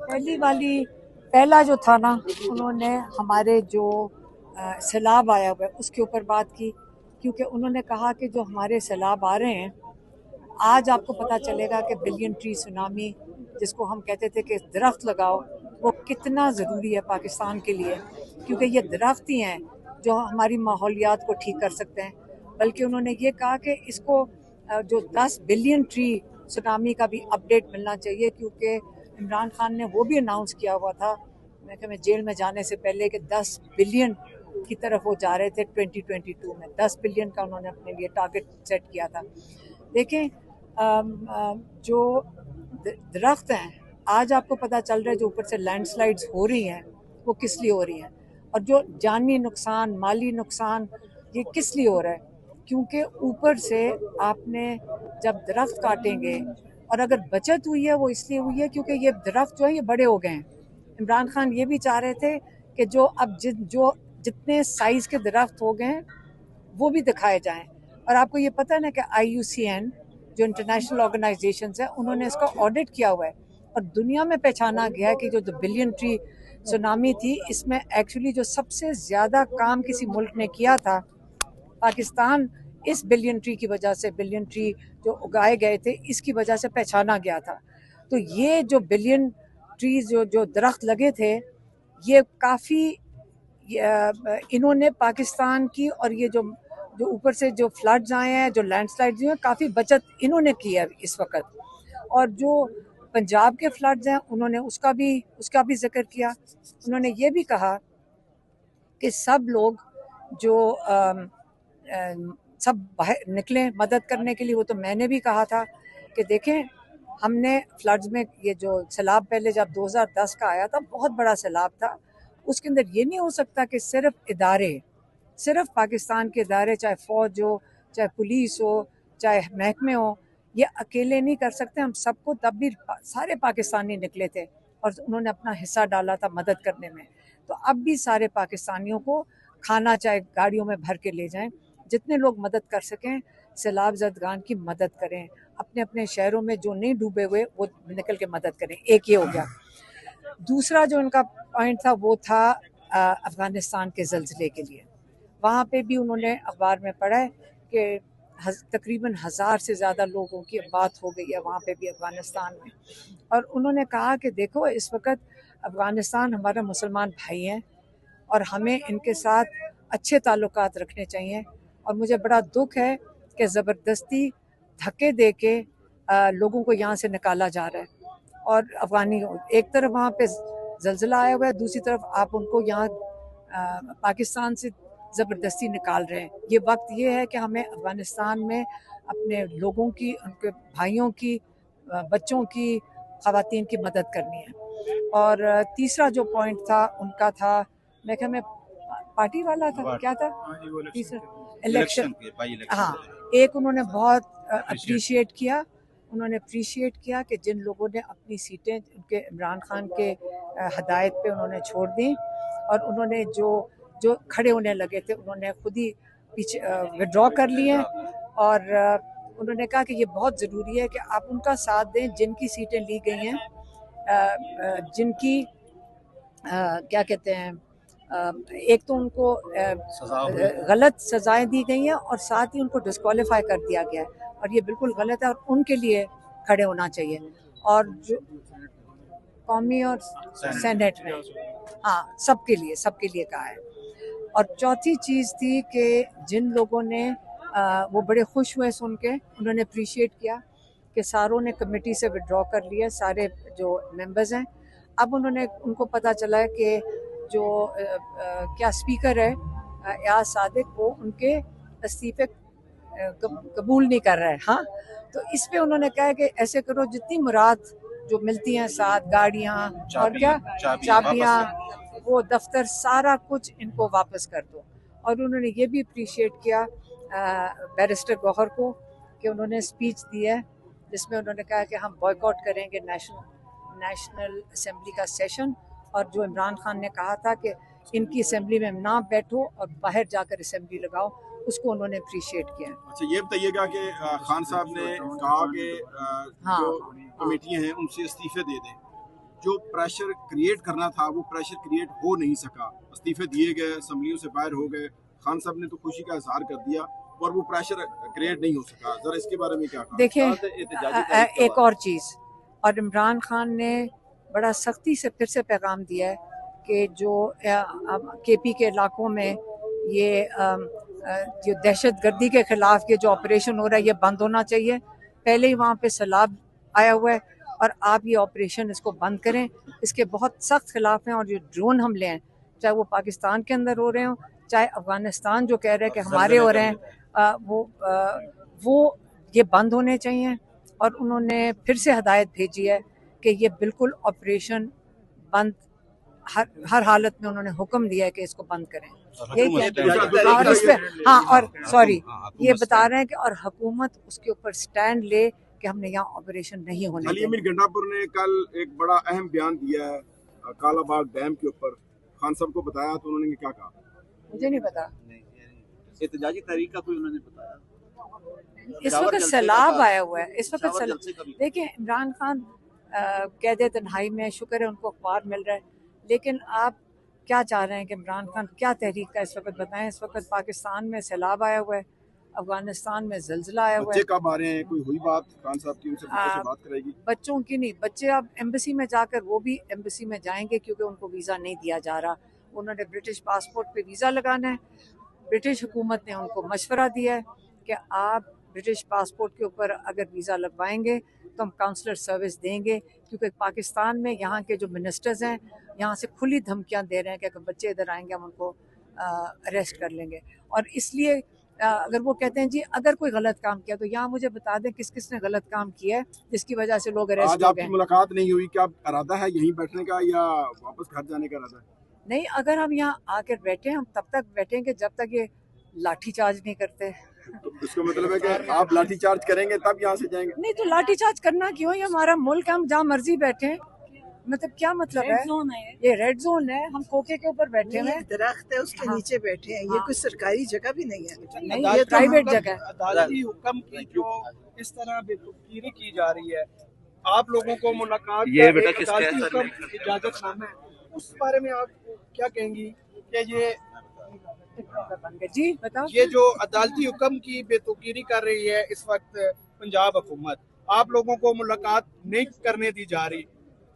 पहला जो था ना, उन्होंने हमारे जो सैलाब आया हुआ है उसके ऊपर बात की, क्योंकि उन्होंने कहा कि जो हमारे सैलाब आ रहे हैं, आज आपको पता चलेगा कि बिलियन ट्री सुनामी जिसको हम कहते थे कि दरख्त लगाओ, वो कितना ज़रूरी है पाकिस्तान के लिए, क्योंकि ये दरख्त ही हैं जो हमारी माहौलियात को ठीक कर सकते हैं। बल्कि उन्होंने ये कहा कि इसको जो 10 बिलियन ट्री सुनामी का भी अपडेट मिलना चाहिए, क्योंकि इमरान खान ने वो भी अनाउंस किया हुआ था मैं जेल में जाने से पहले कि 10 बिलियन की तरफ वो जा रहे थे 2022 में। 10 बिलियन का उन्होंने अपने लिए टारगेट सेट किया था। देखें, जो दरख्त हैं, आज आपको पता चल रहा है जो ऊपर से लैंडस्लाइड्स हो रही हैं वो किस लिए हो रही हैं, और जो जानी नुकसान, माली नुकसान, ये किस लिए हो रहा है, क्योंकि ऊपर से आपने जब दरख्त काटेंगे, और अगर बचत हुई है वो इसलिए हुई है क्योंकि ये दरख्त जो है ये बड़े हो गए हैं। इमरान खान ये भी चाह रहे थे कि जो अब जो जितने साइज़ के दरख्त हो गए हैं वो भी दिखाए जाएं। और आपको ये पता है ना कि IUCN जो इंटरनेशनल ऑर्गेनाइजेशन है, उन्होंने इसका ऑडिट किया हुआ है, और दुनिया में पहचाना गया है कि जो बिलियन ट्री सुनामी थी, इसमें एक्चुअली जो सबसे ज़्यादा काम किसी मुल्क ने किया था, पाकिस्तान इस बिलियन ट्री की वजह से, बिलियन ट्री जो उगाए गए थे इसकी वजह से पहचाना गया था। तो ये जो बिलियन ट्रीज जो दरख्त लगे थे, ये काफ़ी इन्होंने पाकिस्तान की, और ये जो जो ऊपर से जो फ्लड्स आए हैं, जो लैंडस्लाइड्स हुए हैं, काफ़ी बचत इन्होंने की है इस वक्त। और जो पंजाब के फ्लड्स हैं, उन्होंने उसका भी जिक्र किया। उन्होंने ये भी कहा कि सब लोग जो सब बाहर निकलें मदद करने के लिए। वो तो मैंने भी कहा था कि देखें, हमने फ्लड्स में ये जो सैलाब पहले जब 2010 का आया था, बहुत बड़ा सैलाब था, उसके अंदर ये नहीं हो सकता कि सिर्फ पाकिस्तान के इदारे, चाहे फ़ौज हो, चाहे पुलिस हो, चाहे महकमे हो, ये अकेले नहीं कर सकते। हम सबको, तब भी सारे पाकिस्तानी निकले थे और उन्होंने अपना हिस्सा डाला था मदद करने में। तो अब भी सारे पाकिस्तानियों को खाना चाहे गाड़ियों में भर के ले जाएं, जितने लोग मदद कर सकें सैलाब ज़दगान की मदद करें। अपने अपने शहरों में जो नहीं डूबे हुए वो निकल के मदद करें। एक ये हो गया। दूसरा जो उनका पॉइंट था वो था अफ़गानिस्तान के ज़लज़ले के लिए। वहाँ पे भी उन्होंने अखबार में पढ़ा है कि तकरीबन 1000 से ज़्यादा लोगों की बात हो गई है वहाँ पे भी, अफ़गानिस्तान में। और उन्होंने कहा कि देखो, इस वक्त अफ़गानिस्तान हमारा मुसलमान भाई हैं और हमें इनके साथ अच्छे ताल्लुकात रखने चाहिए। और मुझे बड़ा दुख है कि ज़बरदस्ती धक्के दे के लोगों को यहाँ से निकाला जा रहा है। और अफ़गानी, एक तरफ वहाँ पे ज़लज़ला आया हुआ है, दूसरी तरफ आप उनको यहाँ पाकिस्तान से ज़बरदस्ती निकाल रहे हैं। ये वक्त ये है कि हमें अफ़गानिस्तान में अपने लोगों की, उनके भाइयों की, बच्चों की, ख़वातीन की मदद करनी है। और तीसरा जो पॉइंट था उनका था, मैं क्या, मैं पार्टी वाला था, क्या था तीसरा, इलेक्शन। हाँ, एक उन्होंने बहुत अप्रिशिएट किया, उन्होंने अप्रिशिएट किया कि जिन लोगों ने अपनी सीटें उनके इमरान खान के हदायत पे उन्होंने छोड़ दी, और उन्होंने जो जो खड़े होने लगे थे उन्होंने खुद ही पीछे विड्रॉ कर लिए। और उन्होंने कहा कि ये बहुत ज़रूरी है कि आप उनका साथ दें जिनकी सीटें ली गई हैं, जिनकी क्या कहते हैं, एक तो उनको गलत सजाएं दी गई हैं और साथ ही उनको डिस्क्वालीफाई कर दिया गया है, और ये बिल्कुल गलत है और उनके लिए खड़े होना चाहिए। और जो कौमी और सेनेट में, हाँ, सबके लिए कहा है। और चौथी चीज़ थी कि जिन लोगों ने वो बड़े खुश हुए सुन के, उन्होंने अप्रिशिएट किया कि सारों ने कमेटी से विड्रॉ कर लिया, सारे जो मेंबर्स हैं। अब उनको पता चला है कि जो क्या स्पीकर है एयाज सादिक, वो उनके इस्तीफे कबूल नहीं कर रहा है। हाँ, तो इस पे उन्होंने कहा कि ऐसे करो, जितनी मुराद जो मिलती हैं, साथ गाड़ियाँ और क्या चाबियाँ, वो दफ्तर, सारा कुछ इनको वापस कर दो। और उन्होंने ये भी अप्रिशिएट किया बैरिस्टर गौहर को कि उन्होंने स्पीच दी है जिसमें उन्होंने कहा कि हम बॉयकॉट करेंगे नेशनल असेंबली का सेशन, और जो इमरान खान ने कहा था कि इनकी असेंबली में ना बैठो और बाहर जाकर असेंबली लगाओ, उसको उन्होंने अप्रिशिएट किया। अच्छा, ये बताइएगा कि खान साहब ने कहा कि जो कमेटियां हैं उनसे इस्तीफे दे दें, जो प्रेशर क्रिएट करना था वो प्रेशर क्रिएट हो नहीं सका, इस्तीफे दिए गए, असम्बलियों से बाहर हो गए, खान साहब ने तो खुशी का इजहार कर दिया और वो प्रेशर क्रिएट नहीं हो सका। जरा इसके बारे में क्या कहा? देखिए एक और चीज़, और इमरान खान ने बड़ा सख्ती से फिर से पैगाम दिया है कि जो केपी के इलाकों में ये जो दहशत गर्दी के खिलाफ ये जो ऑपरेशन हो रहा है ये बंद होना चाहिए। पहले ही वहाँ पे सैलाब आया हुआ है और आप ये ऑपरेशन इसको बंद करें। इसके बहुत सख्त खिलाफ हैं और जो ड्रोन हमले हैं, चाहे वो पाकिस्तान के अंदर हो रहे हों, चाहे अफगानिस्तान जो कह रहे हैं कि हमारे हो रहे हैं, वो ये बंद होने चाहिए। और उन्होंने फिर से हदायत भेजी है कि ये बिल्कुल ऑपरेशन बंद, हर हालत में उन्होंने हुक्म दिया है कि इसको बंद करें। और इस पे और सॉरी ये बता रहे हैं कि और हुकूमत उसके ऊपर स्टैंड ले कि हमने यहाँ ऑपरेशन नहीं होने अली अमीर गंडापुर ने कल एक बड़ा अहम बयान दिया है कालाबाग डैम के ऊपर, खान साहब को बताया तो उन्होंने क्या कहा? मुझे नहीं पता। एहतजाजी तहरीक का कोई उन्होंने बताया? इस वक्त सैलाब आया हुआ है, इस वक्त देखिए इमरान खान कैद तन्हाई में, शुक्र है उनको अखबार मिल रहा है, लेकिन आप क्या चाह रहे हैं कि इमरान खान क्या तहरीक का इस वक्त बताएं? इस वक्त पाकिस्तान में सैलाब आया हुआ है, अफगानिस्तान में जलजिला आया हुआ है। बच्चे कब आ रहे हैं? कोई हुई बात खान साहब की, उनसे बात करेगी? बच्चों की नहीं, बच्चे अब एम्बेसी में जाकर वो भी एम्बेसी में जाएंगे क्योंकि उनको वीज़ा नहीं दिया जा रहा। उन्होंने ब्रिटिश पासपोर्ट पे वीज़ा लगाना है। ब्रिटिश हुकूमत ने उनको मशवरा दिया है कि आप ब्रिटिश पासपोर्ट के ऊपर अगर वीज़ा लगवाएंगे तो हम काउंसलर सर्विस देंगे, क्योंकि पाकिस्तान में यहाँ के जो मिनिस्टर्स हैं यहाँ से खुली धमकियाँ दे रहे हैं कि अगर बच्चे इधर आएंगे हम उनको अरेस्ट कर लेंगे। और इसलिए अगर वो कहते हैं जी अगर कोई गलत काम किया तो यहाँ मुझे बता दें किस किस ने गलत काम किया है जिसकी वजह से लोग अरेस्ट हो गए। आज आपकी मुलाकात नहीं हुई, क्या इरादा है यहीं बैठने का या वापस घर जाने का इरादा है? नहीं, अगर हम यहाँ आकर बैठे हम तब तक बैठेंगे जब तक ये लाठी चार्ज नहीं करते। तो इसका मतलब है कि आप लाठी चार्ज करेंगे तब यहाँ से जाएंगे? नहीं तो लाठी चार्ज करना क्यों, ये हमारा मुल्क है, हम जहाँ मर्जी बैठे। मतलब क्या मतलब है? ये रेड जोन है, हम कोके के ऊपर बैठे हैं, दरख्त है उसके नीचे बैठे हैं। ये कोई सरकारी जगह भी नहीं है, नहीं ये प्राइवेट जगह है। अदालती हुक्म की जो इस तरह बेतुकीरी की जा रही है, आप लोगों को मुलाकात ये अदालती हुक्म इजाजतनामा है, उस बारे में आप क्या कहेंगी कि जी बताओ। ये जो अदालती हुक्म की बेतुकीरी कर रही है इस वक्त पंजाब हुकूमत, आप लोगों को मुलाकात नहीं करने दी जा रही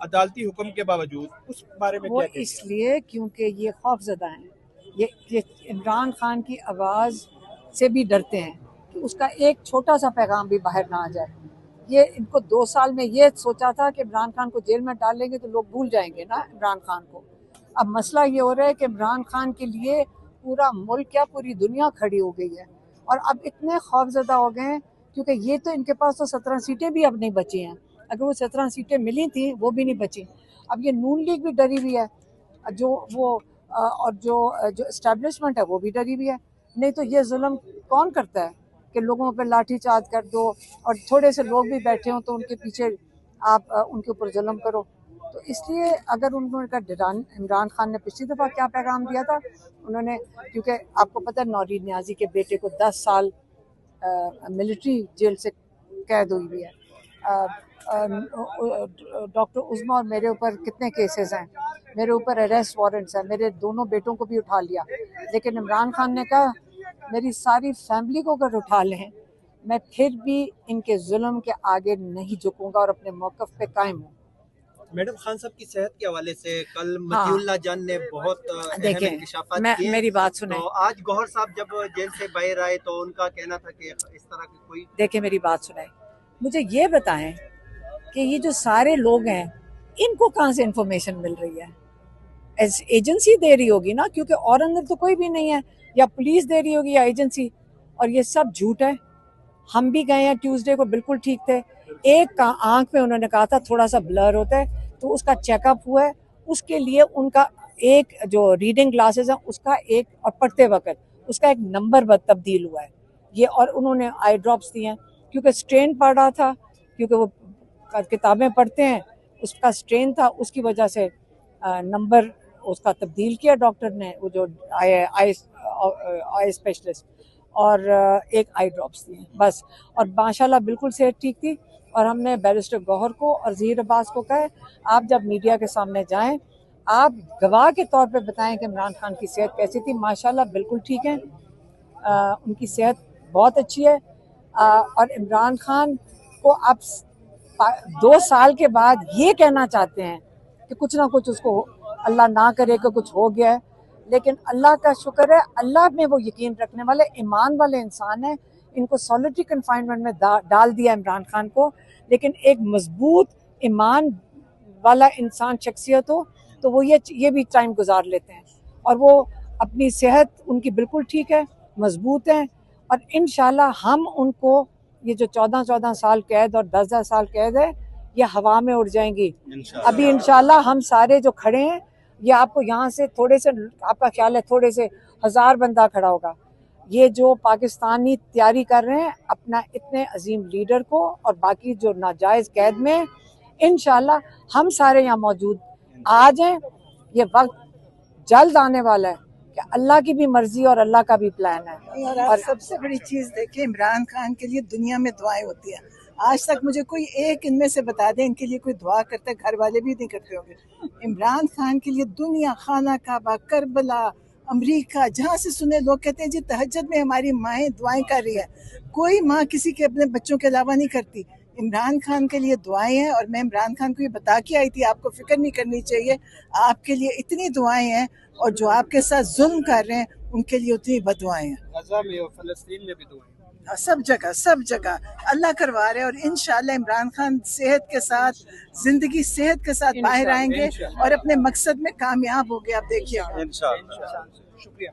अदालती हुक्म के बावजूद, उस बारे में वो क्या इसलिए क्योंकि ये खौफजदा हैं, ये इमरान खान की आवाज़ से भी डरते हैं कि उसका एक छोटा सा पैगाम भी बाहर ना आ जाए। ये इनको 2 साल में ये सोचा था कि इमरान खान को जेल में डालेंगे तो लोग भूल जाएंगे ना इमरान खान को। अब मसला ये हो रहा है कि इमरान खान के लिए पूरा मुल्क क्या पूरी दुनिया खड़ी हो गई है और अब इतने खौफजदा हो गए हैं क्योंकि ये तो इनके पास तो 17 सीटें भी अब नहीं बची हैं। अगर वो 17 सीटें मिली थी वो भी नहीं बची। अब ये नून लीग भी डरी हुई है, जो वो और जो एस्टेब्लिशमेंट है वो भी डरी हुई है। नहीं तो ये जुल्म कौन करता है कि लोगों पर लाठी चार्ज कर दो और थोड़े से लोग भी बैठे हों तो उनके पीछे आप उनके ऊपर जुल्म करो। तो इसलिए अगर उन्होंने इमरान खान ने पिछली दफ़ा क्या पैगाम दिया था, उन्होंने, क्योंकि आपको पता है नौरीन न्याजी के बेटे को 10 साल मिलिट्री जेल से कैद हुई है। डॉक्टर उज़्मा और मेरे ऊपर कितने केसेस हैं, मेरे ऊपर अरेस्ट वारंट्स हैं, मेरे दोनों बेटों को भी उठा लिया। लेकिन इमरान खान ने कहा मेरी सारी फैमिली को अगर उठा लें मैं फिर भी इनके जुल्म के आगे नहीं झुकूंगा और अपने मौक़िफ़ पे कायम हूँ। मैडम, खान साहब की सेहत के हवाले से कल मतीउल्लाह जान ने बहुत देखें मेरी बात सुने। तो आज गौहर साहब जब जेल से बाहर आए तो उनका कहना था कि इस तरह की कोई, देखें मेरी बात सुने, मुझे ये बताएं कि ये जो सारे लोग हैं इनको कहाँ से इंफॉर्मेशन मिल रही है? एजेंसी दे रही होगी ना, क्योंकि और अंदर तो कोई भी नहीं है, या पुलिस दे रही होगी या एजेंसी, और ये सब झूठ है। हम भी गए हैं ट्यूसडे को, बिल्कुल ठीक थे। एक आंख में उन्होंने कहा था थोड़ा सा ब्लर होता है तो उसका चेकअप हुआ है, उसके लिए उनका एक जो रीडिंग ग्लासेस है उसका एक, और पढ़ते वक्त उसका एक नंबर तब्दील हुआ है ये, और उन्होंने आई ड्रॉप्स दिए हैं क्योंकि स्ट्रेन पड़ रहा था, क्योंकि वो किताबें पढ़ते हैं, उसका स्ट्रेन था, उसकी वजह से नंबर उसका तब्दील किया डॉक्टर ने, वो जो आई स्पेशलिस्ट, और एक आई ड्रॉप्स दिए बस। और माशाल्लाह बिल्कुल सेहत ठीक थी। और हमने बैरिस्टर गौहर को और ज़हीर अब्बास को कहा, आप जब मीडिया के सामने जाएं, आप गवाह के तौर पे बताएं कि इमरान खान की सेहत कैसी थी। माशाल्लाह बिल्कुल ठीक है, उनकी सेहत बहुत अच्छी है। और इमरान खान को अब 2 साल के बाद ये कहना चाहते हैं कि कुछ ना कुछ उसको अल्लाह ना करे कि कुछ हो गया है, लेकिन अल्लाह का शुक्र है, अल्लाह में वो यकीन रखने वाले ईमान वाले इंसान हैं। इनको सॉलिटरी कन्फाइनमेंट में डाल दिया इमरान खान को, लेकिन एक मजबूत ईमान वाला इंसान शख्सियत हो तो वो ये भी टाइम गुजार लेते हैं। और वो अपनी सेहत उनकी बिल्कुल ठीक है, मजबूत है। और इंशाल्लाह हम उनको ये जो 14-14 साल कैद और 10-10 साल कैद है, ये हवा में उड़ जाएंगी। अभी इंशाल्लाह हम सारे जो खड़े हैं, ये आपको यहाँ से थोड़े से, आपका ख्याल है थोड़े से 1000 बंदा खड़ा होगा। ये जो पाकिस्तानी तैयारी कर रहे हैं अपना इतने अजीम लीडर को और बाकी जो नाजायज़ कैद में, इंशाल्लाह हम सारे यहाँ मौजूद आ जाएं। ये वक्त जल्द आने वाला है कि अल्लाह की भी मर्जी और अल्लाह का भी प्लान है। और सबसे बड़ी चीज़ देखिए, इमरान खान के लिए दुनिया में दुआएं होती हैं। आज तक मुझे कोई एक इनमें से बता दें इनके लिए कोई दुआ करते, घर वाले भी नहीं करते होंगे। इमरान खान के लिए दुनिया, खाना काबा, करबला, अमेरिका, जहाँ से सुने लोग कहते हैं जी तहज्जुद में हमारी माएँ दुआएं कर रही है। कोई माँ किसी के अपने बच्चों के अलावा नहीं करती। इमरान खान के लिए दुआएं हैं। और मैं इमरान खान को ये बता के आई थी, आपको फिक्र नहीं करनी चाहिए, आपके लिए इतनी दुआएं हैं, और जो आपके साथ जुल्म कर रहे हैं उनके लिए उतनी बदुआएं हैं। गजा में और फलस्तीन में भी दुआएं, सब जगह अल्लाह करवा रहे हैं। और इंशाल्लाह इमरान खान सेहत के साथ, जिंदगी सेहत के साथ बाहर आएंगे और अपने मकसद में कामयाब हो गए। आप देखिए। इंशाल्लाह। शुक्रिया।